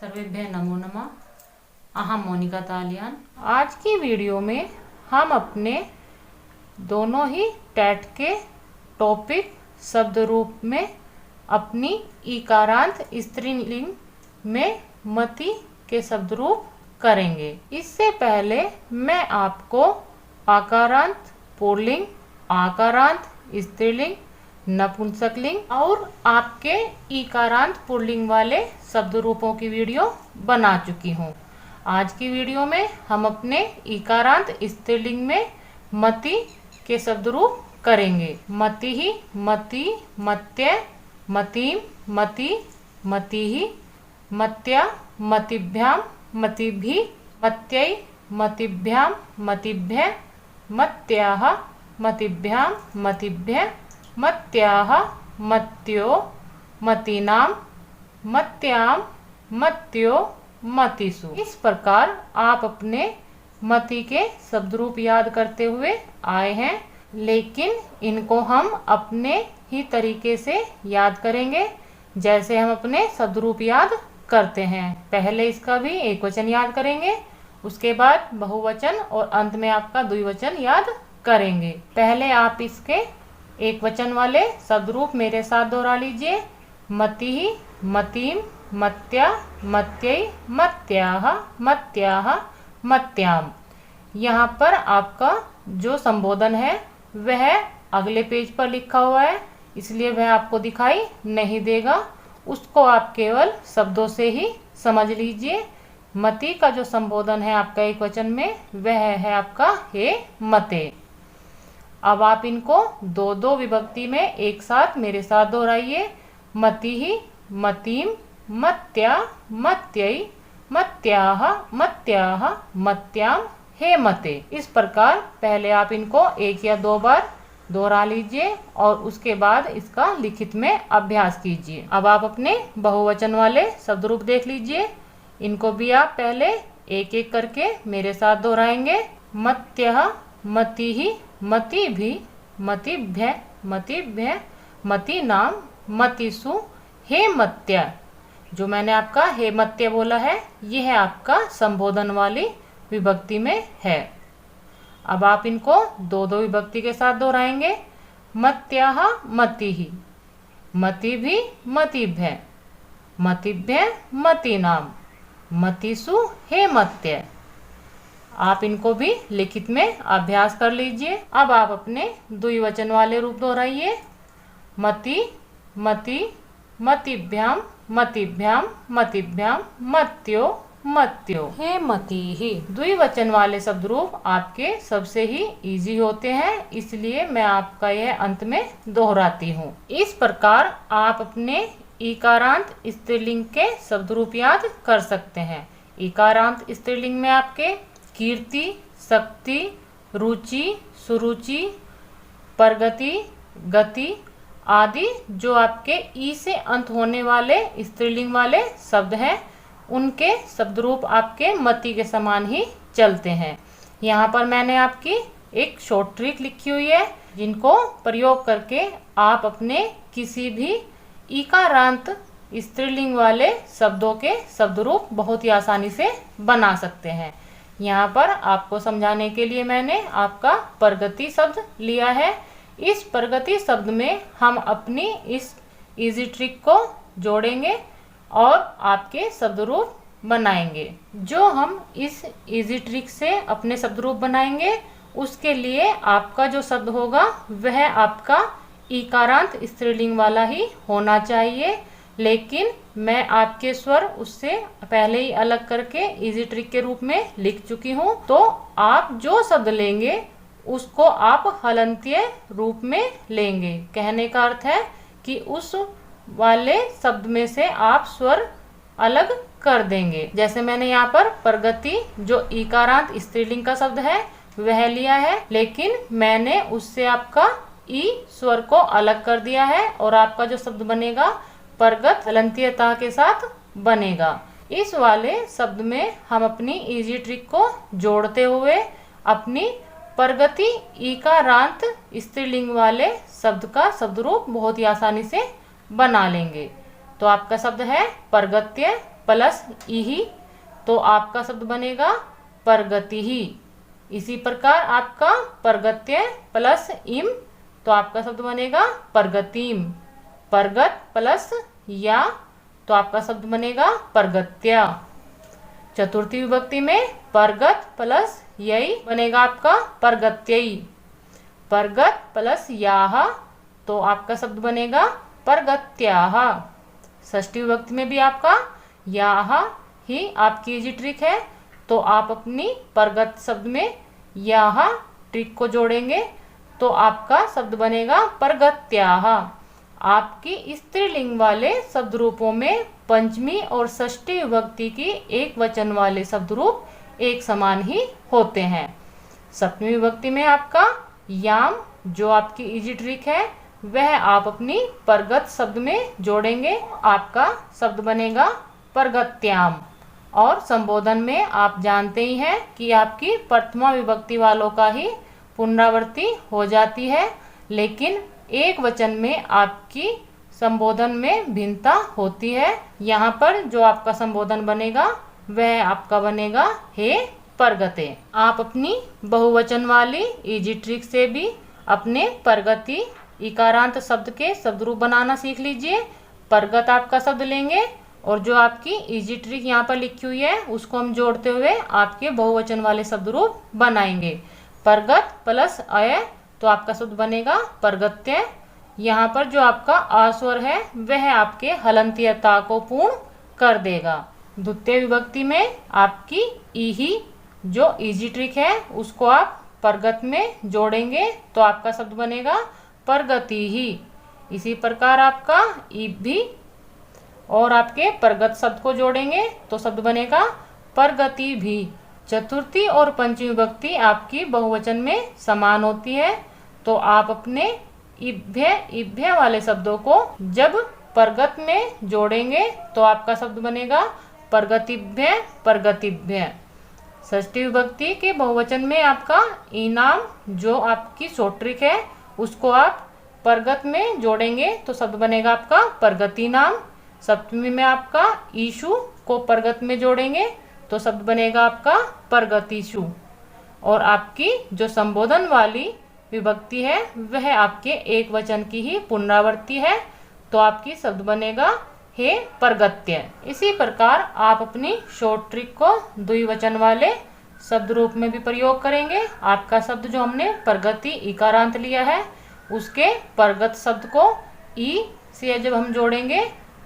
सर्वेभ्यः नमो नमः। अहम मोनिका तालियान। आज की वीडियो में हम अपने दोनों ही टैट के टॉपिक शब्द रूप में अपनी ईकारांत स्त्रीलिंग में मति के शब्द रूप करेंगे। इससे पहले मैं आपको आकारांत पुल्लिंग, आकारांत स्त्रीलिंग, नपुंसकलिंग और आपके ईकारांत पुल्लिंग वाले शब्द रूपों की वीडियो बना चुकी हूँ। आज की वीडियो में हम अपने ईकारांत स्त्रीलिंग में मति के शब्द रूप करेंगे। मति ही, मति, मत्य, मतिम, मति, मतिहि, मत्या, मतिभ्याम, मतिभि, मत्यै, मतिभ्याम, मतिभ्य, मत्याः, मतिभ्याम, मतिभ्य, मत्याः, मत्यो, मतीनाम, मत्याम, मत्यो, मतिषु। इस प्रकार आप अपने मति के शब्द रूप याद करते हुए आए हैं, लेकिन इनको हम अपने ही तरीके से याद करेंगे जैसे हम अपने शब्द रूप याद करते हैं। पहले इसका भी एक वचन याद करेंगे, उसके बाद बहुवचन और अंत में आपका द्विवचन याद करेंगे। पहले आप इसके एक वचन वाले शब्द रूप मेरे साथ दोहरा लीजिए। मतिहि, मतिम, मत्या, मत्यै, मत्याः, मत्याः, मत्याम। यहाँ पर आपका जो संबोधन है वह अगले पेज पर लिखा हुआ है, इसलिए वह आपको दिखाई नहीं देगा। उसको आप केवल शब्दों से ही समझ लीजिए। मति का जो संबोधन है आपका एक वचन में वह है आपका हे मते। अब आप इनको दो दो विभक्ति में एक साथ मेरे साथ दोहराइए। मतिहि, मतिम, मत्या, मत्यै, मत्याः, मत्याः, मत्याम, हे मते। इस प्रकार पहले आप इनको एक या दो बार दोहरा लीजिए और उसके बाद इसका लिखित में अभ्यास कीजिए। अब आप अपने बहुवचन वाले शब्द रूप देख लीजिए। इनको भी आप पहले एक एक करके मेरे साथ दोहराएंगे। मत्यः, मतिहि, मतिभि, मतिभ्य, मतिभ्य, मतीनाम, मतिषु, हे मत्य। जो मैंने आपका हे मत्य बोला है यह आपका संबोधन वाली विभक्ति में है। अब आप इनको दो दो विभक्ति के साथ दोहराएंगे। मत्याः, मतिहि, मतिभि, मतिभ्य, मतिभ्य, मतीनाम, मतिषु, हे मत्य। आप इनको भी लिखित में अभ्यास कर लीजिए। अब आप अपने द्विवचन वाले रूप दोहराइए। मति, मति, मतिभ्याम, मतिभ्याम, मतिभ्याम, मत्यो, मत्यो, हे मतिहि। द्विवचन वाले शब्द रूप आपके सबसे ही इजी होते हैं, इसलिए मैं आपका यह अंत में दोहराती हूँ। इस प्रकार आप अपने ईकारांत स्त्रीलिंग के शब्द रूप याद कर सकते हैं। ईकारांत स्त्रीलिंग में आपके कीर्ति, शक्ति, रुचि, सुरुचि, प्रगति, गति आदि जो आपके ई से अंत होने वाले स्त्रीलिंग वाले शब्द हैं उनके शब्द रूप आपके मति के समान ही चलते हैं। यहाँ पर मैंने आपकी एक शॉर्ट ट्रिक लिखी हुई है जिनको प्रयोग करके आप अपने किसी भी ईकारांत स्त्रीलिंग वाले शब्दों के शब्द रूप बहुत ही आसानी से बना सकते हैं। यहाँ पर आपको समझाने के लिए मैंने आपका प्रगति शब्द लिया है। इस प्रगति शब्द में हम अपनी इस इजी ट्रिक को जोड़ेंगे और आपके शब्द रूप बनाएंगे। जो हम इस इजी ट्रिक से अपने शब्द रूप बनाएंगे उसके लिए आपका जो शब्द होगा वह आपका ईकारांत स्त्रीलिंग वाला ही होना चाहिए, लेकिन मैं आपके स्वर उससे पहले ही अलग करके इजी ट्रिक के रूप में लिख चुकी हूँ। तो आप जो शब्द लेंगे उसको आप हलंतीय रूप में लेंगे। कहने का अर्थ है कि उस वाले शब्द में से आप स्वर अलग कर देंगे। जैसे मैंने यहाँ पर प्रगति जो ईकारांत स्त्रीलिंग का शब्द है वह लिया है, लेकिन मैंने उससे आपका ई स्वर को अलग कर दिया है और आपका जो शब्द बनेगा परगत हलंतीयता के साथ बनेगा। इस वाले शब्द में हम अपनी इजी ट्रिक को जोड़ते हुए अपनी प्रगति ईकारांत स्त्रीलिंग वाले शब्द का शब्द रूप बहुत ही आसानी से बना लेंगे। तो आपका शब्द है प्रगत्य, प्लस इहि, तो आपका शब्द बनेगा परगति ही। इसी प्रकार आपका परगत्य प्लस इम, तो आपका शब्द बनेगा परगतिम। परगत प्लस या, तो आपका शब्द बनेगा परगत्या। चतुर्थी विभक्ति में परगत प्लस यई बनेगा आपका परगत्यई। परगत प्लस याह, तो आपका शब्द बनेगा परगत्याह। षष्ठी विभक्ति में भी आपका याह ही आपकी इजी ट्रिक है, तो आप अपनी परगत शब्द में याह ट्रिक को जोड़ेंगे तो आपका शब्द बनेगा परगत्याह। आपकी स्त्रीलिंग वाले शब्द रूपों में पंचमी और षष्ठी विभक्ति की एक वचन वाले शब्द रूप एक समान ही होते हैं। सप्तमी विभक्ति में आपका याम, जो आपकी इजी ट्रिक है, वह आप अपनी परगत शब्द में जोड़ेंगे, आपका शब्द बनेगा परगत्याम। और संबोधन में आप जानते ही हैं कि आपकी प्रथमा विभक्ति वालों का ही पुनरावृत्ति हो जाती है, लेकिन एक वचन में आपकी संबोधन में भिन्नता होती है। यहाँ पर जो आपका संबोधन बनेगा वह आपका बनेगा हे परगते। आप अपनी बहुवचन वाली इजी ट्रिक से भी अपने परगति इकारांत शब्द के शब्द रूप बनाना सीख लीजिए। परगत आपका शब्द लेंगे और जो आपकी इजी ट्रिक यहाँ पर लिखी हुई है उसको हम जोड़ते हुए आपके बहुवचन वाले शब्द रूप बनाएंगे। परगत प्लस अय, तो आपका शब्द बनेगा परगत्य। यहाँ पर जो आपका आस्वर है वह आपके हलंत्यता को पूर्ण कर देगा। द्वितीय विभक्ति में आपकी इही, जो इजी ट्रिक है, उसको आप परगत में जोड़ेंगे तो आपका शब्द बनेगा परगति ही। इसी प्रकार आपका ईब भी, और आपके परगत शब्द को जोड़ेंगे तो शब्द बनेगा परगति भी। चतुर्थी और पंचमी विभक्ति आपकी बहुवचन में समान होती है, तो आप अपने इभ्य वाले शब्दों को जब परगत में जोड़ेंगे तो आपका शब्द बनेगा परगतिभ्य परगतिभ्य। षष्ठी विभक्ति के बहुवचन में आपका इनाम, जो आपकी शॉर्ट ट्रिक है, उसको आप परगत में जोड़ेंगे तो शब्द बनेगा आपका परगति नाम। सप्तमी में आपका ईशु को परगत में जोड़ेंगे तो शब्द बनेगा आपका परगतिशु। और आपकी जो संबोधन वाली विभक्ति है वह आपके एक वचन की ही पुनरावृत्ति है, तो आपकी शब्द बनेगा हे परगत्य। इसी प्रकार आप अपनी शॉर्ट ट्रिक को द्विवचन वाले शब्द रूप में भी प्रयोग करेंगे। आपका शब्द जो हमने परगति इकारांत लिया है उसके परगत शब्द को ई से जब हम जोड़ेंगे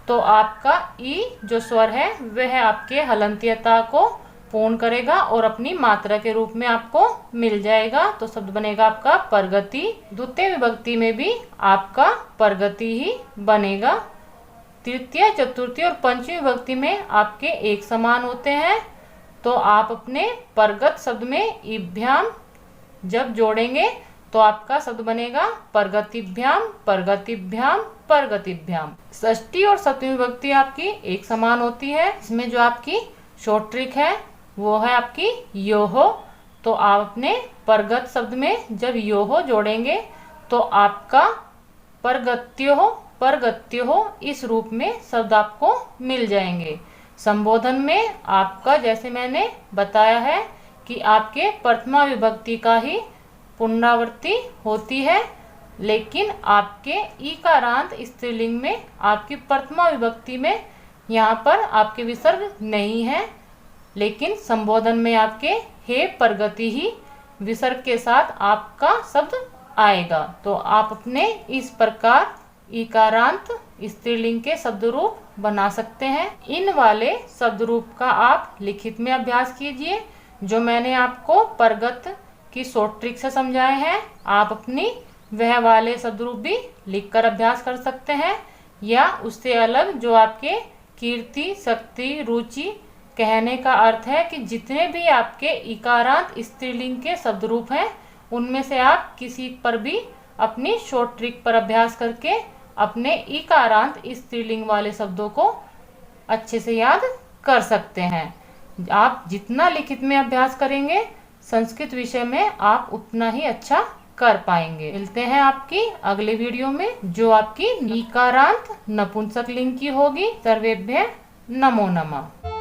तो आपका ई जो स्वर है वह आपके हलंत्यता को पूर्ण करेगा और अपनी मात्रा के रूप में आपको मिल जाएगा, तो शब्द बनेगा आपका परगति। द्वितीय विभक्ति में भी आपका परगति ही बनेगा। तृतीय, चतुर्थी और पंचमी विभक्ति में आपके एक समान होते हैं, तो आप अपने परगत शब्द में इभ्याम जब जोड़ेंगे तो आपका शब्द बनेगा परगतिभ्याम परगतिभ्याम परगतिभ्याम। षष्ठी और सप्तमी विभक्ति आपकी एक समान होती है। इसमें जो आपकी शॉर्ट ट्रिक है वो है आपकी योहो, तो आप अपने परगत शब्द में जब योहो जोड़ेंगे तो आपका परगत्योहो परगत्योहो इस रूप में शब्द आपको मिल जाएंगे। संबोधन में आपका जैसे मैंने बताया है कि आपके प्रथमा विभक्ति का ही पुनरावृत्ति होती है, लेकिन आपके ईकारांत स्त्रीलिंग में आपकी प्रथमा विभक्ति में यहाँ पर आपके विसर्ग नहीं है, लेकिन संबोधन में आपके हे परगति ही विसर्ग के साथ आपका शब्द आएगा। तो आप अपने इस प्रकार इकारांत स्त्रीलिंग के शब्द रूप बना सकते हैं। इन वाले शब्द रूप का आप लिखित में अभ्यास कीजिए, जो मैंने आपको परगत की शॉर्ट ट्रिक से समझाए हैं। आप अपनी वह वाले शब्द रूप भी लिखकर अभ्यास कर सकते हैं, या उससे अलग जो आपके कीर्ति, शक्ति, रुचि कहने का अर्थ है कि जितने भी आपके इकारांत स्त्रीलिंग के शब्द रूप हैं उनमें से आप किसी पर भी अपनी शॉर्ट ट्रिक पर अभ्यास करके अपने इकारांत स्त्रीलिंग वाले शब्दों को अच्छे से याद कर सकते हैं। आप जितना लिखित में अभ्यास करेंगे संस्कृत विषय में आप उतना ही अच्छा कर पाएंगे। मिलते हैं आपकी अगले वीडियो में, जो आपकी इकारांत नपुंसक लिंग की होगी। सर्वेभ्यः नमो नमः।